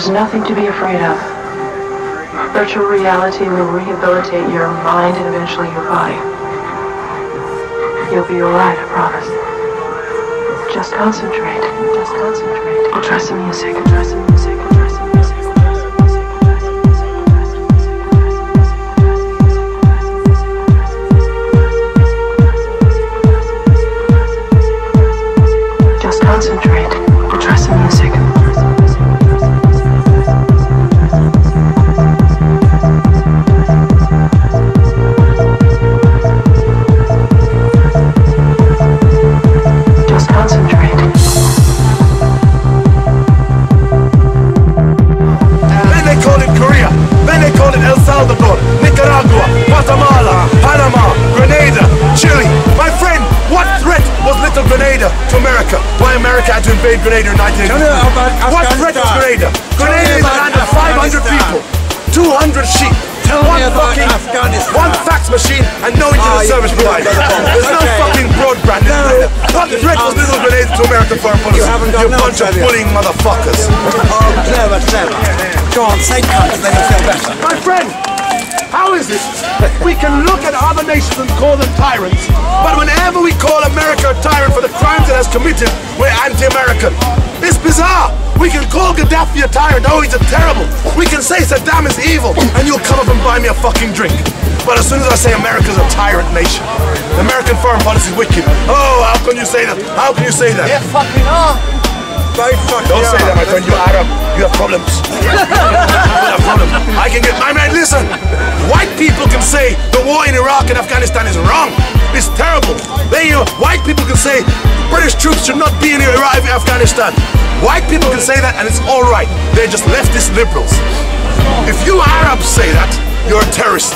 There's nothing to be afraid of. Virtual reality will rehabilitate your mind and eventually your body. You'll be alright, I promise. Just concentrate. Just concentrate. I'll trust the music. Trust the music. Trust the music. Just concentrate. Trust the music. Just concentrate. Then they call it Korea. Then they call it El Salvador, Nicaragua, Guatemala, Panama, Grenada, Chile. My friend, what threat was Little Grenada to America? Why America had to invade Grenada in 1982? What threat was Grenada? Grenada is a land of 500 people, 200 sheep. One fax machine and no internet service provider. There's no fucking broadband in Grenada. What threat was Little Grenada to American foreign policy? You bunch of bullying motherfuckers. Oh, clever, clever. Go on, say cunt and then you'll feel better. My friend, how is it we can look at other nations and call them tyrants, but whenever we call America a tyrant for the crimes it has committed, we're anti-American? It's bizarre. We can call Gaddafi a tyrant, oh he's a terrible. We can say Saddam is evil, and you'll come up and buy me a fucking drink. But as soon as I say America's a tyrant nation, American foreign policy is wicked. Oh, how can you say that? How can you say that? Yeah, fucking are. Don't say that, my friend. You're Arab. You have problems. You have problems. I can get my man. Listen, white people can say the war in Iraq and Afghanistan is wrong. It's terrible. White people can say British troops should not be in Iraq and Afghanistan. White people can say that, and it's all right. They're just leftist liberals. If you Arabs say that, you're a terrorist,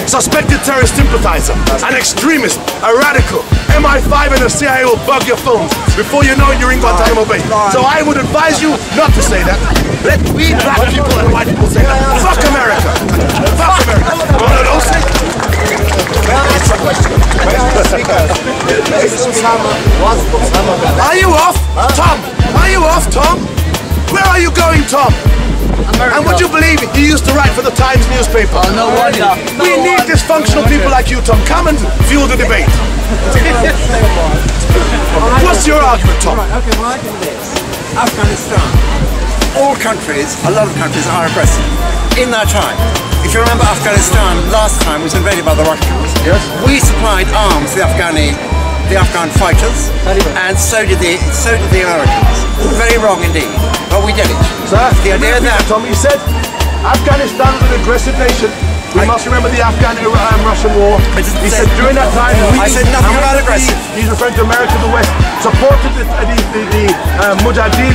suspected terrorist sympathizer, an extremist, a radical. MI5 and the CIA will bug your phones before you know you're in Guantanamo Bay. So I would advise you not to say that. Let we black people and white people say that. Fuck America. Fuck America. No, don't say that. Are you off, Tom? Are you off, Tom? Where are you going, Tom? America. And would you believe it? He used to write for the Times newspaper. Oh, no wonder. We need dysfunctional people like you, Tom. Come and fuel the debate. What's your argument, Tom? Right, okay, my argument is Afghanistan. All countries, a lot of countries are aggressive. In that time, if you remember Afghanistan last time was invaded by the Russians. Yes. We supplied arms to the Afghan fighters, and so did the Americans. Very wrong indeed, but we did it. Sir, the idea that Tommy, you said Afghanistan was an aggressive nation. We must remember the Afghan-Russian war. He said during that time, I said nothing about aggressive. He's referring to America, the West, supported the Mujahideen,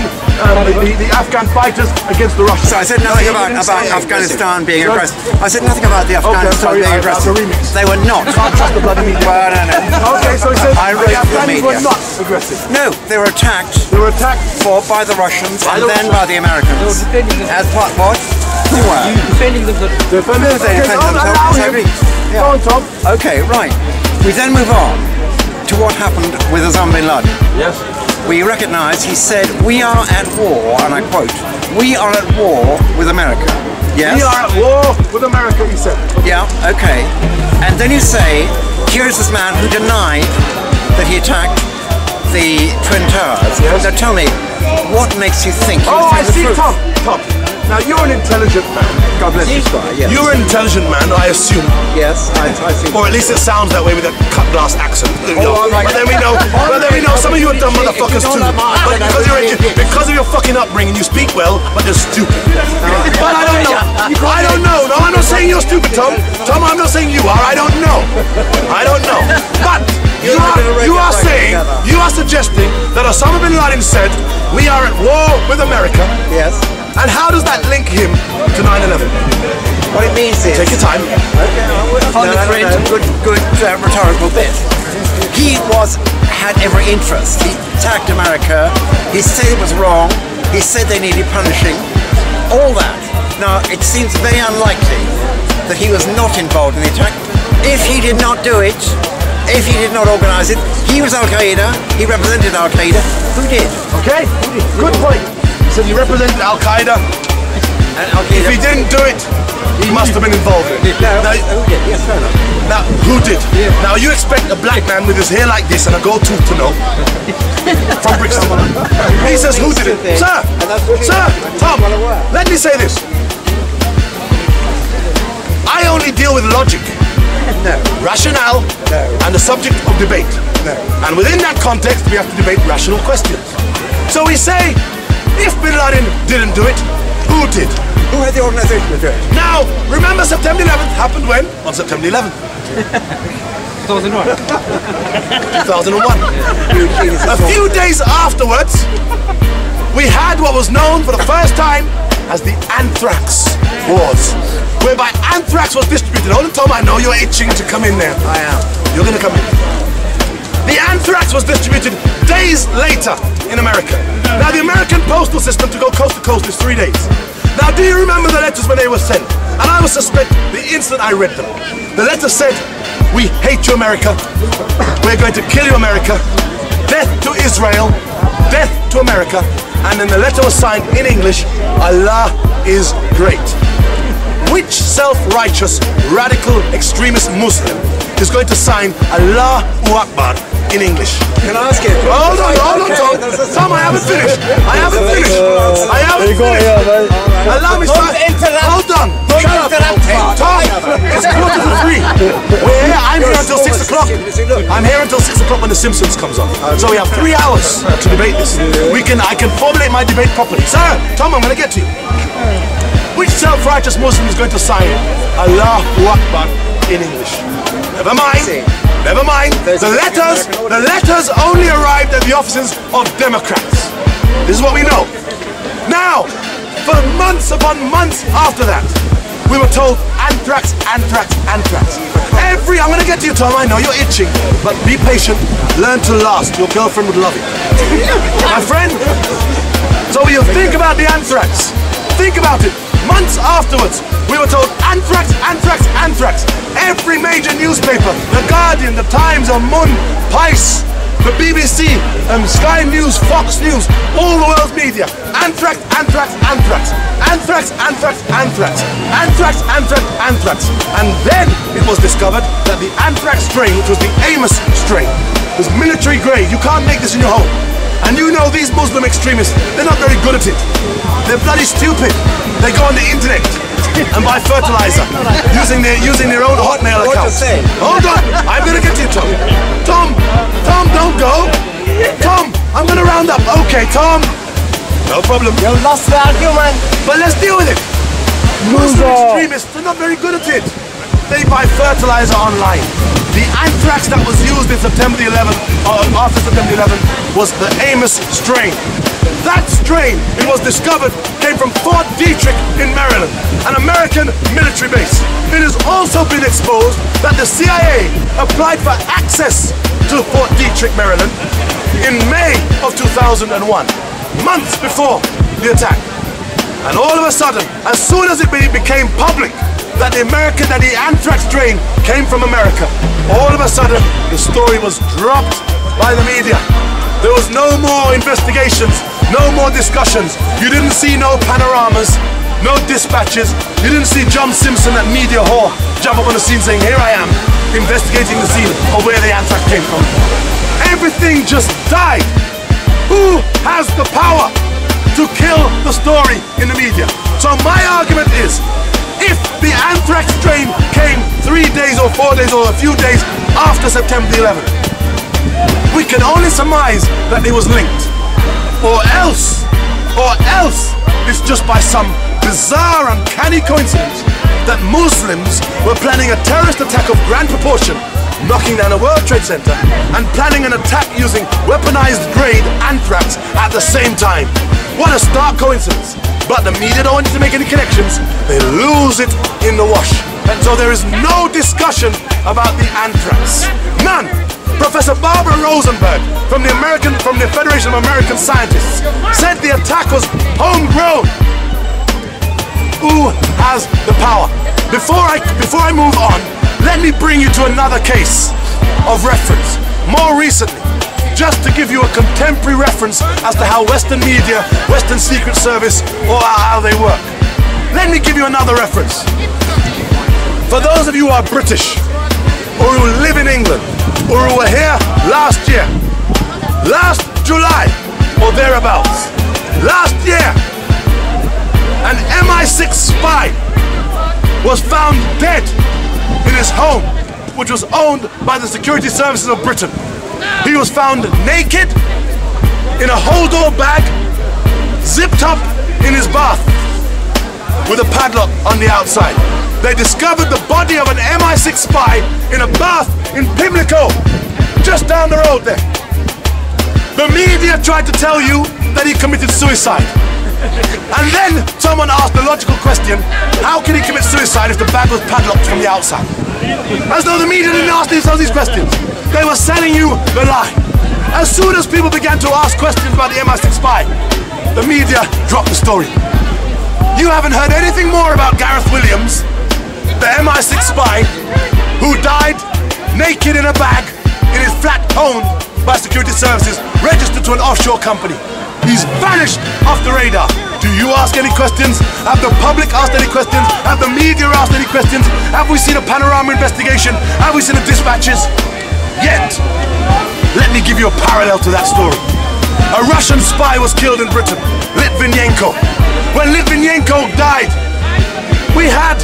the Afghan fighters against the Russians. So I said nothing about Afghanistan being aggressive. I said nothing about the Afghanistan being aggressive. They were not. Can't trust the bloody media. Well, no. Okay, so he said the Afghans were not aggressive. No, they were attacked. They were attacked by the Russians and then by the Americans. As part what? Defending them. They defend themselves. Go on, Tom. Okay, right. We then move on to what happened with Osama bin Laden. Yes. We recognise he said, we are at war, and I quote, we are at war with America. Yes? We are at war with America, he said. Yeah, okay. And then you say, here's this man who denied that he attacked the Twin Towers. Yes. Now tell me, what makes you think he was I see, Tom. Now you're an intelligent man. God bless you, Squire, yes. You're an intelligent man, I assume. Yes, I think. Or at least it sounds that way with a cut glass accent. But then we know some of you are dumb motherfuckers too. But because of your fucking upbringing, you speak well, but you're stupid. But I don't know. I don't know. No, I'm not saying you're stupid, Tom. Tom, I'm not saying you are. I don't know. I don't know. But you are suggesting that Osama bin Laden said, we are at war with America. Yes. And how does that link him to 9/11? What it means is... Take your time. Okay, good rhetorical bit. He had every interest. He attacked America. He said it was wrong. He said they needed punishing. All that. Now, it seems very unlikely that he was not involved in the attack. If he did not do it, if he did not organize it, he was Al-Qaeda. He represented Al-Qaeda. Who did? Okay, good point. He said he represented Al-Qaeda. If he didn't do it, he must have been involved in it. Now, Who did? Yes, fair enough. now, who did? Now, you expect a black man with his hair like this and a gold tooth to know? From Brixton. He says, who did it? Sir, Tom, let me say this. I only deal with logic, rationale, and the subject of debate. And within that context, we have to debate rational questions. So we say, if Bin Laden didn't do it, who did? Who had the organisation to do it? Now, remember September 11th happened when? On September 11th. 2001. 2001. A few days afterwards, we had what was known for the first time as the Anthrax Wars, whereby anthrax was distributed. Hold on, Tom, I know you're itching to come in there. I am. You're going to come in. The anthrax was distributed days later in America. Now, the American postal system to go coast to coast is 3 days. Now, do you remember the letters when they were sent? And I was suspect the instant I read them. The letter said, we hate you, America. We're going to kill you, America. Death to Israel. Death to America. And then the letter was signed in English, Allah is great. Which self-righteous, radical, extremist Muslim is going to sign Allahu Akbar in English? Can I ask you? Hold on, Tom. Tom, I haven't finished. I haven't finished. Allow me to start. Hold on. Shut up. Tom, it's 2:45. We're here. I'm here until 6 o'clock. I'm here until 6 o'clock when The Simpsons comes on. So we have 3 hours to debate this. I can formulate my debate properly. Sir, Tom, I'm going to get to you. Which self-righteous Muslim is going to sign Allahu Akbar in English? Never mind. Never mind. The letters only arrived at the offices of Democrats. This is what we know. Now, for months upon months after that, we were told anthrax, anthrax, anthrax. I'm going to get to you, Tom. I know you're itching, but be patient. Learn to last. Your girlfriend would love it. My friend. So you think about the anthrax. Think about it. Months afterwards, we were told anthrax, anthrax, anthrax. Every major newspaper, The Guardian, The Times, Mun, Pice, the BBC, Sky News, Fox News, all the world's media. Anthrax, anthrax, anthrax. Anthrax, anthrax, anthrax. Anthrax, anthrax, anthrax. And then it was discovered that the anthrax strain, which was the Amos strain, was military grade. You can't make this in your home. And you know these Muslim extremists, they're not very good at it. They're bloody stupid. They go on the internet and buy fertilizer using their own Hotmail account. Hold on, I'm gonna get to you, Tom. Tom, don't go. Tom, I'm gonna round up. Okay, Tom. No problem. You lost the argument. But let's deal with it. Muslim extremists, they're not very good at it. They buy fertilizer online. The anthrax that was used in September the 11th, after September the 11th, was the Amos strain. That strain, it was discovered, came from Fort Detrick in Maryland, an American military base. It has also been exposed that the CIA applied for access to Fort Detrick, Maryland, in May of 2001, months before the attack. And all of a sudden, as soon as it became public that the anthrax strain came from America, all of a sudden the story was dropped by the media. There was no more investigations, no more discussions. You didn't see no panoramas, no dispatches. You didn't see John Simpson at Media Hall jump up on the scene saying, here I am, investigating the scene of where the anthrax came from. Everything just died. Who has the power to kill the story in the media? So my argument is, if the anthrax strain came 3 days or 4 days or a few days after September the 11th, we can only surmise that it was linked. Or else it's just by some bizarre, uncanny coincidence that Muslims were planning a terrorist attack of grand proportion, knocking down a World Trade Center, and planning an attack using weaponized grade anthrax at the same time. What a stark coincidence. But the media don't want to make any connections. They lose it in the wash. And so there is no discussion about the anthrax. None. Professor Barbara Rosenberg from the Federation of American Scientists said the attack was homegrown. Who has the power? Before I move on, let me bring you to another case of reference. More recently, just to give you a contemporary reference as to how Western media, Western Secret Service, or how they work. Let me give you another reference. For those of you who are British, or who live in England, or who were here last year, last July, or thereabouts, last year, an MI6 spy was found dead in his home, which was owned by the security services of Britain. He was found naked in a hold-all bag, zipped up in his bath with a padlock on the outside. They discovered the body of an MI6 spy in a bath in Pimlico, just down the road there. The media tried to tell you that he committed suicide. And then someone asked the logical question, how can he commit suicide if the bag was padlocked from the outside? As though the media didn't ask themselves these questions. They were selling you the lie. As soon as people began to ask questions about the MI6 spy, the media dropped the story. You haven't heard anything more about Gareth Williams, the MI6 spy who died naked in a bag in his flat owned by security services, registered to an offshore company. He's vanished off the radar. Do you ask any questions? Have the public asked any questions? Have the media asked any questions? Have we seen a panorama investigation? Have we seen the dispatches? Yet, let me give you a parallel to that story. A Russian spy was killed in Britain, Litvinenko. When Litvinenko died, we had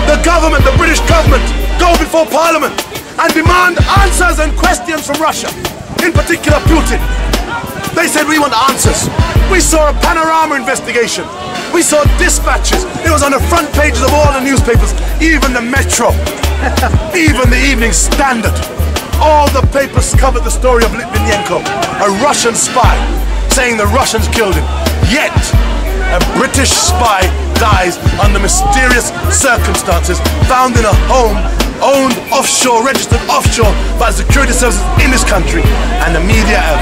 the government, the British government, go before Parliament and demand answers and questions from Russia, in particular Putin. They said, we want answers. We saw a panorama investigation. We saw dispatches. It was on the front pages of all the newspapers, even the Metro, even the Evening Standard. All the papers covered the story of Litvinenko, a Russian spy, saying the Russians killed him. Yet, a British spy dies under mysterious circumstances, found in a home owned offshore, registered offshore by security services in this country, and the media have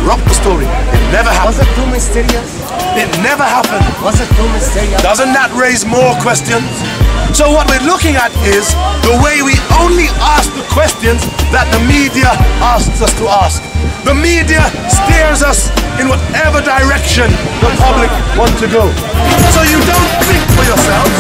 dropped the story. It never happened. Was it too mysterious? It never happened. Was it too mysterious? Doesn't that raise more questions? So what we're looking at is the way we only ask the questions that the media asks us to ask. The media steers us in whatever direction the public want to go. So you don't think for yourselves.